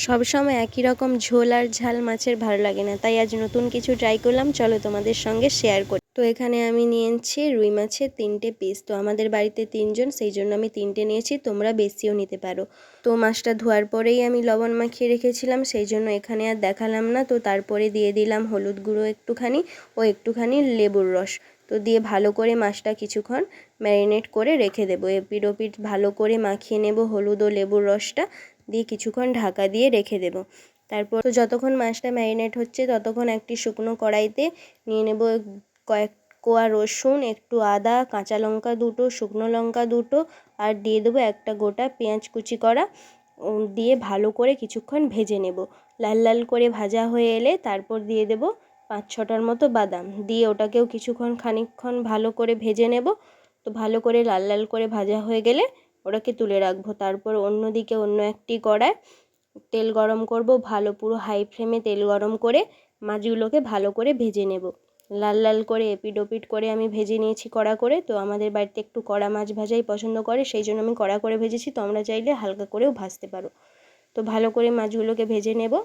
সবসময় একই রকম ঝোল আর ঝাল মাছের ভালো লাগে না, তাই আজ নতুন কিছু ট্রাই করলাম। চলো তোমাদের সঙ্গে শেয়ার করি। তো এখানে আমি নিয়েছি রুই মাছের 3টে পিস। তো আমাদের বাড়িতে 3জন, সেই জন্য আমি 3টে নিয়েছি, তোমরা বেশিও নিতে পারো। তো মাছটা ধোয়ার পরেই আমি লবণ মাখিয়ে রেখেছিলাম, সেই জন্য এখানে আর দেখালাম না। তো তারপরে দিয়ে দিলাম হলুদ গুঁড়ো একটুখানি ও একটুখানি লেবুর রস। তো দিয়ে ভালো করে মাছটা কিছুক্ষণ ম্যারিনেট করে রেখে দেবো। এপিঠ ওপিঠ ভালো করে মাখিয়ে নেব হলুদ ও লেবুর রসটা দিয়ে কিছুক্ষণ ঢাকা দিয়ে রেখে দেব। তারপর তো যতক্ষণ মাছটা ম্যারিনেট হচ্ছে ততক্ষণ একটি শুকনো কড়াইতে নিয়ে নেব কয়েক কোয়া রসুন, একটু আদা, কাঁচা লঙ্কা দুটো, শুকনো লঙ্কা দুটো, আর দিয়ে দেবো একটা গোটা পেঁয়াজ কুচি করা। দিয়ে ভালো করে কিছুক্ষণ ভেজে নেব। লাল লাল করে ভাজা হয়ে এলে তারপর দিয়ে দেব 5-6টার মতো বাদাম, দিয়ে ওটাকেও খানিকক্ষণ ভালো করে ভেজে নেব। তো ভালো করে লাল লাল করে ভাজা হয়ে গেলে ওটাকে তুলে রাখবো। তারপর অন্যদিকে অন্য একটি কড়ায় তেল গরম করব, ভালো পুরো হাই ফ্লেমে তেল গরম করে মাছগুলোকে ভালো করে ভেজে নেব। লাল লাল করে এপিঠ ওপিঠ করে আমি ভেজে নিয়েছি কড়া করে। তো আমাদের বাড়িতে একটু কড়া মাছ ভাজাই পছন্দ করে, সেই জন্য আমি কড়া করে ভেজেছি। তোমরা চাইলে হালকা করেও ভাজতে পারো। তো ভালো করে মাছগুলোকে ভেজে নেব।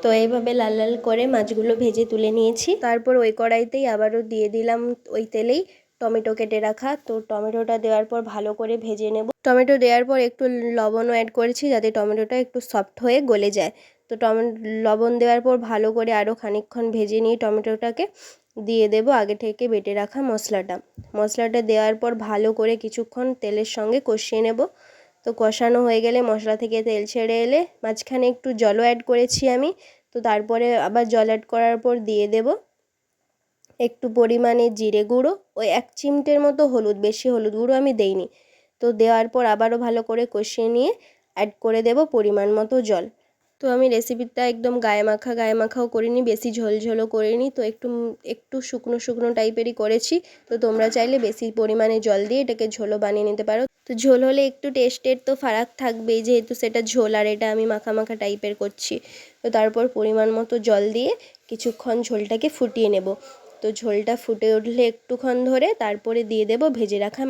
তো এইভাবে লাল লাল করে মাছগুলো ভেজে তুলে নিয়েছি। তারপর ওই কড়াইতেই আবারও দিয়ে দিলাম ওই তেলেই টমেটো কেটে রাখা। তো টমেটোটা দেওয়ার পর ভালো করে ভেজে নেব। টমেটো দেওয়ার পর একটু লবণও অ্যাড করেছি যাতে টমেটোটা একটু সফট হয়ে গলে যায়। তো লবণ দেওয়ার পর ভালো করে আরও খানিকক্ষণ ভেজে নিয়ে টমেটোটাকে দিয়ে দেব আগে থেকে বেটে রাখা মশলাটা দেওয়ার পর ভালো করে কিছুক্ষণ তেলের সঙ্গে কষিয়ে নেব। তো কষানো হয়ে গেলে মশলা থেকে তেল ছেড়ে এলে মাঝখানে একটু জলও অ্যাড করেছি আমি। তো তারপরে আবার জল অ্যাড করার পর দিয়ে দেব একটু পরিমাণে জিরে গুঁড়ো, ওই 1 চিমটের মতো হলুদ, বেশি হলুদ গুঁড়ো আমি দেইনি। তো দেওয়ার পর আবারও ভালো করে কষিয়ে নিয়ে অ্যাড করে দেব পরিমাণ মতো জল। তো আমি রেসিপিটা একদম গায়ে মাখাও করিনি, বেশি ঝোলঝোলও করিনি। তো একটু শুকনো শুকনো টাইপেরই করেছি। তো তোমরা চাইলে বেশি পরিমাণে জল দিয়ে এটাকে ঝোলও বানিয়ে নিতে পারো। তো ঝোল হলে একটু টেস্টের তো ফারাক থাকবেই, যেহেতু সেটা ঝোল আর এটা আমি মাখা মাখা টাইপের করছি। তো তারপর পরিমাণ মতো জল দিয়ে কিছুক্ষণ ঝোলটাকে ফুটিয়ে নেব। তো ঝোলটা ফুটে উঠলে একটুক্ষণ ধরে তারপরে দিয়ে দেব ভেজে রাখা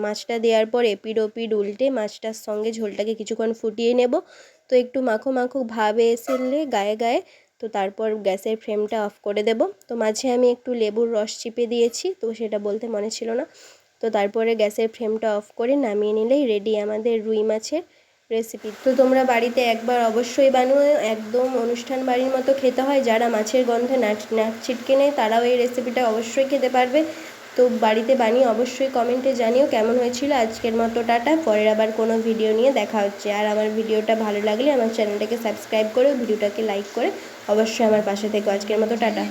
মাছটা দেওয়ার পর এপিঠ ওপিঠ উল্টে মাছটার সঙ্গে ঝোলটাকে কিছুক্ষণ ফুটিয়ে নেব। তো একটু মাখো মাখো ভাবে এসেলে গায়ে গায়ে, তো তারপর গ্যাসের ফ্লেমটা অফ করে দেব। তো মাঝে আমি একটু লেবুর রস চিপে দিয়েছি, তো সেটা বলতে মনে ছিল না। তো তারপরে গ্যাসের ফ্লেমটা অফ করে নামিয়ে নিলেই রেডি আমাদের রুই মাছের রেসিপি। তো তোমরা বাড়িতে একবার অবশ্যই বানিয়ে, একদম অনুষ্ঠান বাড়ির মতো খেতে হয়। যারা মাছের গন্ধে নাক ছিটকে নেয় তারাও এই রেসিপিটা অবশ্যই খেতে পারবে। তো বাড়িতে বানিয়ে অবশ্যই কমেন্টে জানিও কেমন হয়েছিল। আজকের মতো টাটা, পরের আবার কোনো ভিডিও নিয়ে দেখা হচ্ছে। আর আমার ভিডিওটা ভালো লাগলে আমার চ্যানেলটাকে সাবস্ক্রাইব করে ভিডিওটাকে লাইক করে অবশ্যই আমার পাশে থেকো। আজকের মতো টাটা।